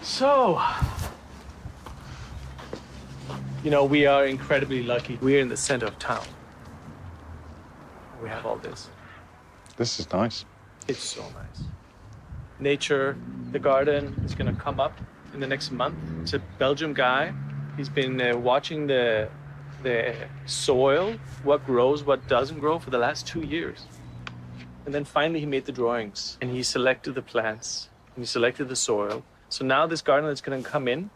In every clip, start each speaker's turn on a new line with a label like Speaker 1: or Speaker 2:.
Speaker 1: So, you know, we are incredibly lucky. We're in the center of town. We have all this.
Speaker 2: This is nice.
Speaker 1: It's so nice. Nature, the garden is going to come up in the next month. It's a Belgian guy. He's been watching the soil, what grows, what doesn't grow for the last 2 years. And then finally he made the drawings and he selected the plants and he selected the soil. So now this garden that's going to come in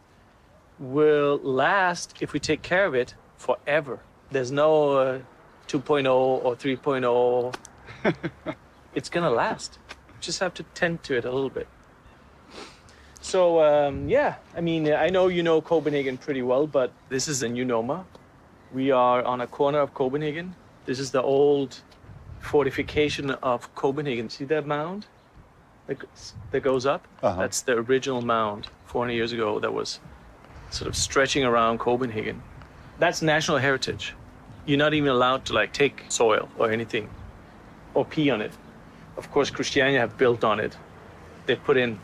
Speaker 1: will last, if we take care of it, forever. There's no 2.0 or 3.0. It's going to last. Just have to tend to it a little bit. So, yeah, I mean, I know you know Copenhagen pretty well, but this is a new Noma. We are on a corner of Copenhagen. This is the old fortification of Copenhagen. See that mound that goes up? That's the original mound 400 years ago that was sort of stretching around Copenhagen. That's national heritage. You're not even allowed to like take soil or anything or pee on it. Of course, Christiania have built on it. They put in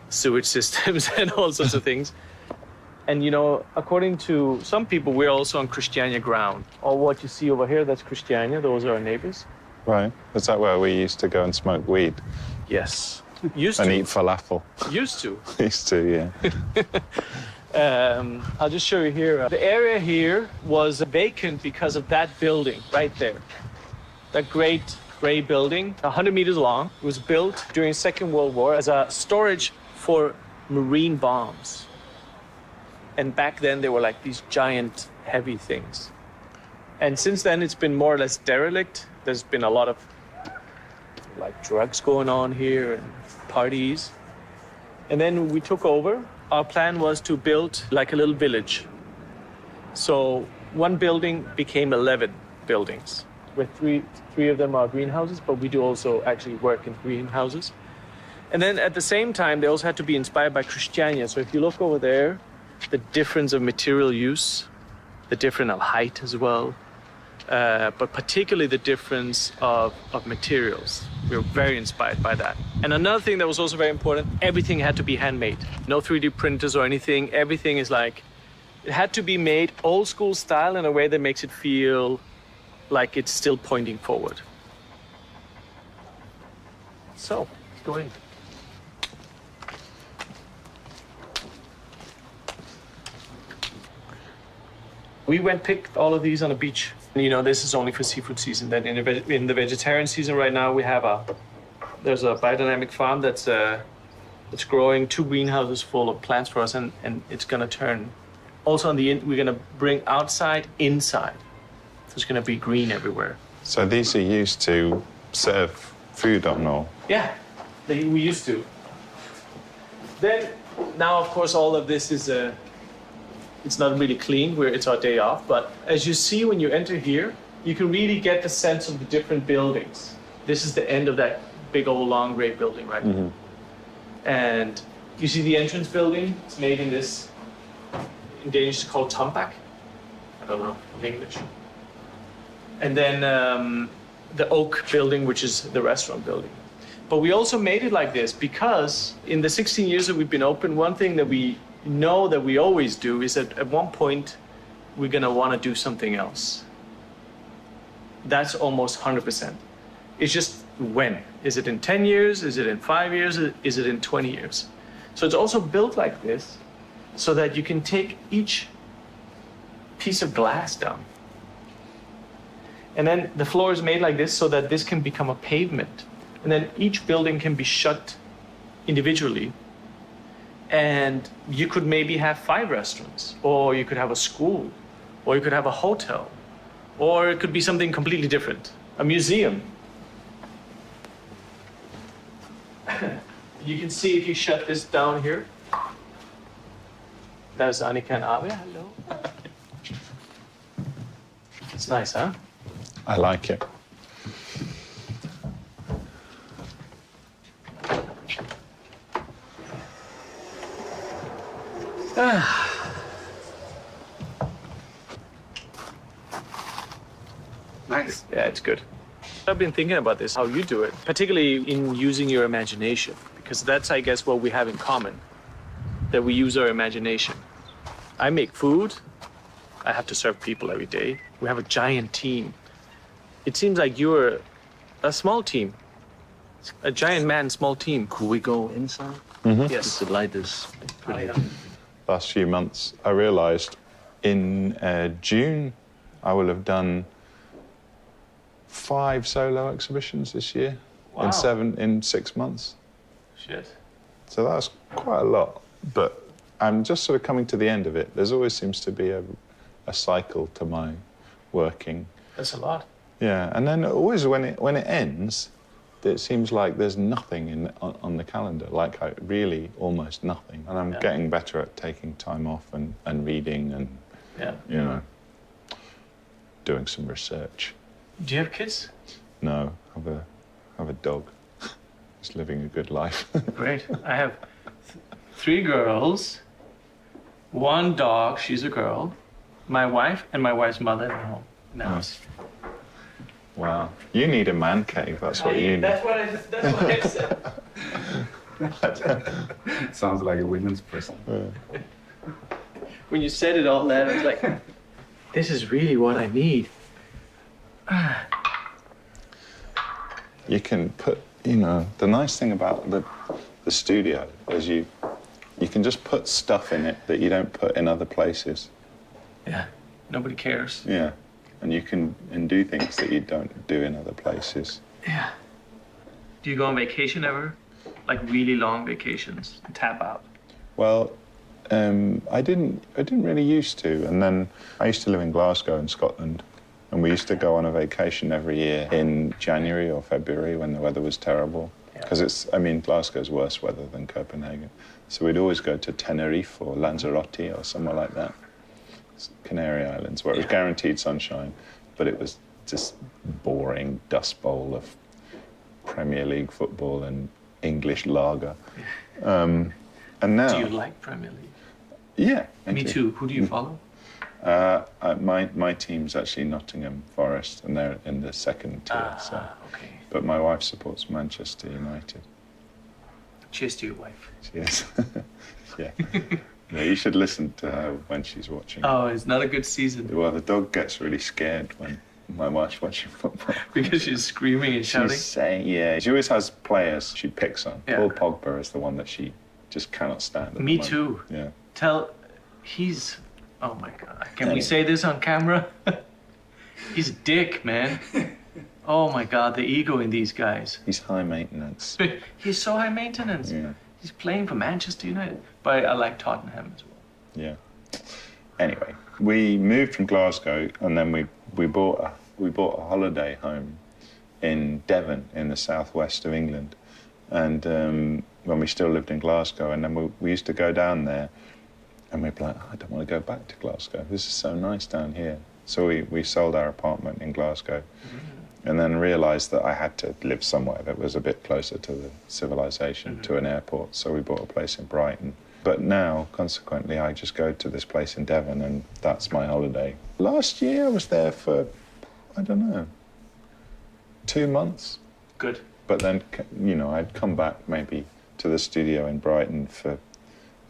Speaker 1: sewage systems and all sorts of things. And, you know, according to some people, we're also on Christiania ground. All what you see over here, that's Christiania. Those are our neighbors.
Speaker 2: Right. Is that where we used to go and smoke weed?
Speaker 1: Yes. Used
Speaker 2: and
Speaker 1: to.
Speaker 2: eat falafel.
Speaker 1: Used to.
Speaker 2: Used to,
Speaker 1: yeah. I'll just show you here. The area here was vacant because of that building right there. That great gray building, 100 meters long. It was built during Second World War as a storage for marine bombs. And back then, they were like these giant, heavy things. And since then, it's been more or less derelict. There's been a lot of like drugs going on here and parties. And then we took over. Our plan was to build like a little village. So one building became 11 buildings, where three of them are greenhouses, but we do also actually work in greenhouses. And then at the same time, they also had to be inspired by Christiania. So if you look over there, the difference of material use, the difference of height as well, but particularly the difference of materials. We were very inspired by that. And another thing that was also very important, everything had to be handmade. No 3D printers or anything. Everything is like, it had to be made old school style in a way that makes it feel like it's still pointing forward. So, let's go in. We went picked all of these on a beach. You know, this is only for seafood season. Then in the vegetarian season right now, we have there's a biodynamic farm that's growing 2 greenhouses full of plants for us, and it's gonna turn. Also we're gonna bring outside, inside. So it's gonna be green everywhere.
Speaker 2: So these are used to serve food on, or?
Speaker 1: Yeah, we used to. Then now, of course, all of this is it's not really clean, it's our day off, but as you see when you enter here, you can really get the sense of the different buildings. This is the end of that big old long gray building right here. And you see the entrance building, it's made in this, in Danish it's called tombak. I don't know in English. And then the oak building, which is the restaurant building. But we also made it like this because in the 16 years that we've been open, one thing that we know that we always do is that at one point we're going to want to do something else. That's almost 100%. It's just when. Is it in 10 years? Is it in 5 years? Is it in 20 years? So it's also built like this so that you can take each piece of glass down. And then the floor is made like this so that this can become a pavement. And then each building can be shut individually. And you could maybe have 5 restaurants, or you could have a school, or you could have a hotel, or it could be something completely different, a museum. You can see if you shut this down here. There's Annika and Ave. Hello. It's nice, huh?
Speaker 2: I like it.
Speaker 1: Nice. Yeah, it's good. I've been thinking about this, how you do it, particularly in using your imagination, because that's, I guess, what we have in common. that we use our imagination. I make food. I have to serve people every day. We have a giant team. It seems like you're a small team. A giant man, small team.
Speaker 3: Could we go inside?
Speaker 1: Yes.
Speaker 3: The light is pretty.
Speaker 2: Last few months, I realised in June, I will have done 5 solo exhibitions this year.
Speaker 1: Wow.
Speaker 2: in 6 months.
Speaker 1: Shit.
Speaker 2: So that's quite a lot. But I'm just sort of coming to the end of it. There's always seems to be a cycle to my working.
Speaker 1: That's a lot.
Speaker 2: Yeah, and then always when it ends, it seems like there's nothing on the calendar, like really almost nothing. And I'm getting better at taking time off and reading and, you know, doing some research.
Speaker 1: Do you have kids?
Speaker 2: No, I have a dog. He's living a good life.
Speaker 1: Great. I have 3 girls, 1 dog, she's a girl, my wife and my wife's mother at home in the house.
Speaker 2: Wow. You need a man cave, that's what you need.
Speaker 1: That's what I said.
Speaker 3: Sounds like a women's person.
Speaker 1: When you said it all that, I was like, this is really what I need.
Speaker 2: You can put, you know, the nice thing about the studio is you can just put stuff in it that you don't put in other places.
Speaker 1: Yeah, nobody cares.
Speaker 2: Yeah, and you can do things that you don't do in other places.
Speaker 1: Yeah. Do you go on vacation ever? Like really long vacations and tap out?
Speaker 2: Well, I didn't really used to, and then I used to live in Glasgow in Scotland, and we used to go on a vacation every year in January or February when the weather was terrible. Because Glasgow's worse weather than Copenhagen. So we'd always go to Tenerife or Lanzarote or somewhere like that. Canary Islands, where it was guaranteed sunshine, but it was just boring dust bowl of Premier League football and English lager. And now...
Speaker 1: Do you like Premier League?
Speaker 2: Yeah.
Speaker 1: Me too. Who do you follow?
Speaker 2: My team's actually Nottingham Forest, and they're in the 2nd tier.
Speaker 1: Okay.
Speaker 2: But my wife supports Manchester United.
Speaker 1: Cheers to your wife.
Speaker 2: Cheers. Yeah. Yeah, you should listen to her when she's watching.
Speaker 1: Oh, it's not a good season.
Speaker 2: Well, the dog gets really scared when my wife's watching football.
Speaker 1: Because she's screaming and shouting?
Speaker 2: She's saying, yeah. She always has players she picks on.
Speaker 1: Yeah.
Speaker 2: Paul Pogba is the one that she just cannot stand.
Speaker 1: Me too.
Speaker 2: Yeah.
Speaker 1: He's... Oh my God. Can we say this on camera? He's a dick, man. Oh my God, the ego in these guys.
Speaker 2: He's high maintenance.
Speaker 1: He's so high maintenance.
Speaker 2: Yeah.
Speaker 1: He's playing for Manchester United. But I like Tottenham as well.
Speaker 2: Yeah. Anyway, we moved from Glasgow, and then we bought a holiday home in Devon in the southwest of England. And when we still lived in Glasgow, and then we used to go down there, and we'd be like, I don't want to go back to Glasgow. This is so nice down here. So we sold our apartment in Glasgow, and then realised that I had to live somewhere that was a bit closer to the civilization, to an airport. So we bought a place in Brighton. But now, consequently, I just go to this place in Devon, and that's my holiday. Last year, I was there for, I don't know, 2 months.
Speaker 1: Good.
Speaker 2: But then, you know, I'd come back maybe to the studio in Brighton for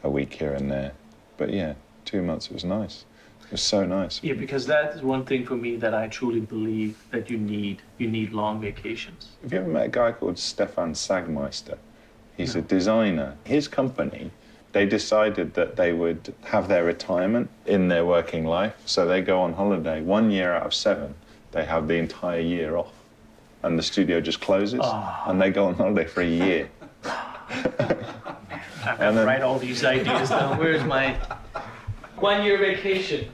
Speaker 2: a week here and there. But yeah, 2 months, it was nice. It was so nice.
Speaker 1: Yeah, because that is one thing for me that I truly believe that you need. You need long vacations.
Speaker 2: Have you ever met a guy called Stefan Sagmeister? He's a designer. His company, they decided that they would have their retirement in their working life. So they go on holiday 1 year out of 7. They have the entire year off. And the studio just closes, and they go on holiday for a year.
Speaker 1: I've got to write all these ideas down. Where's my 1 year vacation?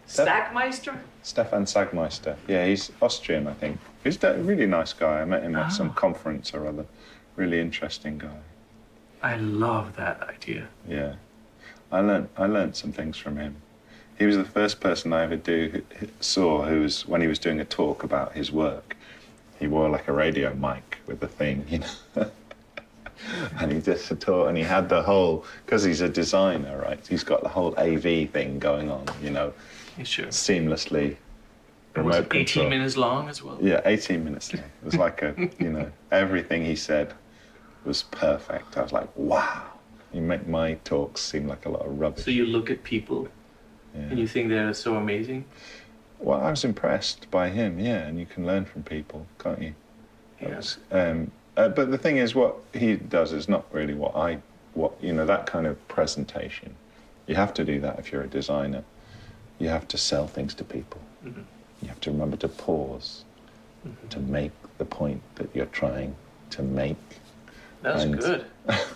Speaker 1: Stackmeister?
Speaker 2: Stefan Sagmeister. Yeah, he's Austrian, I think. He's a really nice guy. I met him at some conference or other. Really interesting guy.
Speaker 1: I love that idea.
Speaker 2: Yeah. I learned some things from him. He was the first person I ever saw who was, when he was doing a talk about his work, he wore like a radio mic with a thing, you know. And he just taught, and he had the whole, because he's a designer, right? He's got the whole AV thing going on, you know,
Speaker 1: Sure.
Speaker 2: seamlessly.
Speaker 1: It was
Speaker 2: Remote
Speaker 1: 18
Speaker 2: control.
Speaker 1: minutes long as well.
Speaker 2: Yeah, 18 minutes long. It was like a, you know, everything he said was perfect. I was like, wow. You make my talks seem like a lot of rubbish.
Speaker 1: So you look at people and you think they're so amazing?
Speaker 2: Well, I was impressed by him, yeah, and you can learn from people, can't you?
Speaker 1: Yes.
Speaker 2: But the thing is, what he does is not really that kind of presentation. You have to do that if you're a designer. You have to sell things to people. Mm-hmm. You have to remember to pause, to make the point that you're trying to make.
Speaker 1: That was good.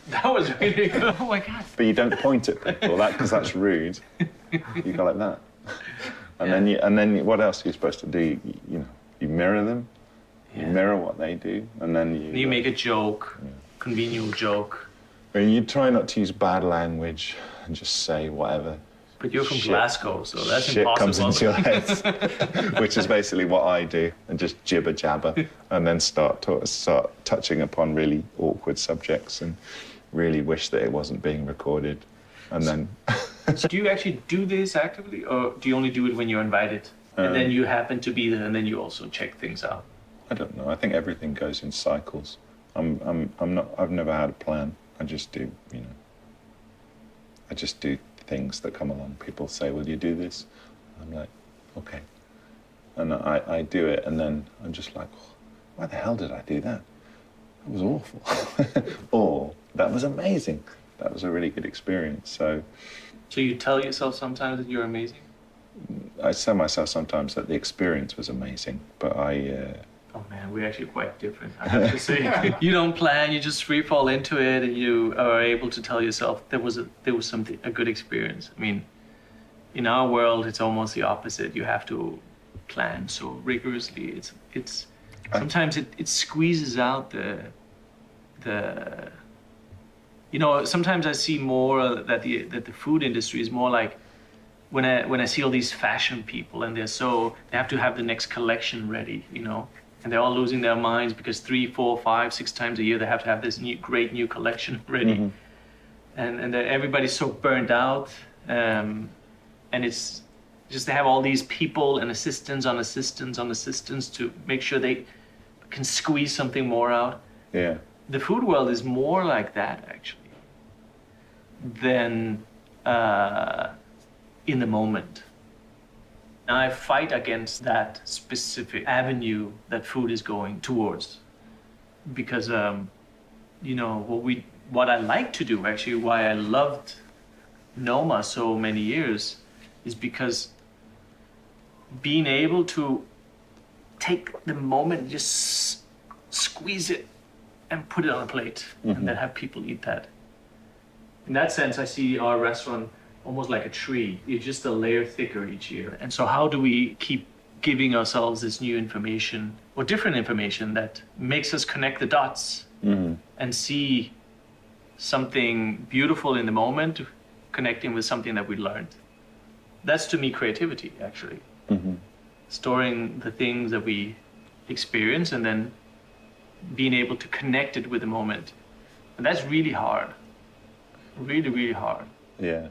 Speaker 1: That was really good. Oh my God.
Speaker 2: But you don't point at people, because that's rude. You go like that. And then what else are you supposed to do? You mirror them. You mirror what they do, and then you
Speaker 1: make a joke, convenient joke.
Speaker 2: And you try not to use bad language and just say whatever.
Speaker 1: But you're from Glasgow, so that's
Speaker 2: shit
Speaker 1: impossible.
Speaker 2: Comes into your head, which is basically what I do, and just jibber jabber, and then start touching upon really awkward subjects, and really wish that it wasn't being recorded, and then.
Speaker 1: So do you actually do this actively, or do you only do it when you're invited, and then you happen to be there, and then you also check things out?
Speaker 2: I don't know. I think everything goes in cycles. I've never had a plan. I just do, I just do things that come along. People say, "Will you do this?" I'm like, "Okay," and I do it, and then I'm just like, "Why the hell did I do that? That was awful," or "That was amazing. That was a really good experience." So
Speaker 1: you tell yourself sometimes that you're amazing?
Speaker 2: I tell myself sometimes that the experience was amazing, but
Speaker 1: Oh man, we're actually quite different, I have to say. You don't plan, you just free fall into it, and you are able to tell yourself there was a good experience. I mean, in our world, it's almost the opposite. You have to plan so rigorously. It's sometimes it squeezes out the. Sometimes I see more that the food industry is more like when I see all these fashion people, and they have to have the next collection ready, and they're all losing their minds because 3, 4, 5, 6 times a year they have to have this great new collection ready, and everybody's so burnt out, and it's just they have all these people and assistants on assistants to make sure they can squeeze something more out.
Speaker 2: Yeah.
Speaker 1: The food world is more like that actually than in the moment. And I fight against that specific avenue that food is going towards, because what I like to do, actually why I loved Noma so many years, is because being able to take the moment and just squeeze it and put it on a plate, and then have people eat that. In that sense, I see our restaurant almost like a tree. It's just a layer thicker each year. And so how do we keep giving ourselves this new information or different information that makes us connect the dots and see something beautiful in the moment, connecting with something that we learned? That's to me creativity, actually. Storing the things that we experience and then being able to connect it with the moment. And that's really hard. Really, really hard.
Speaker 2: Yeah.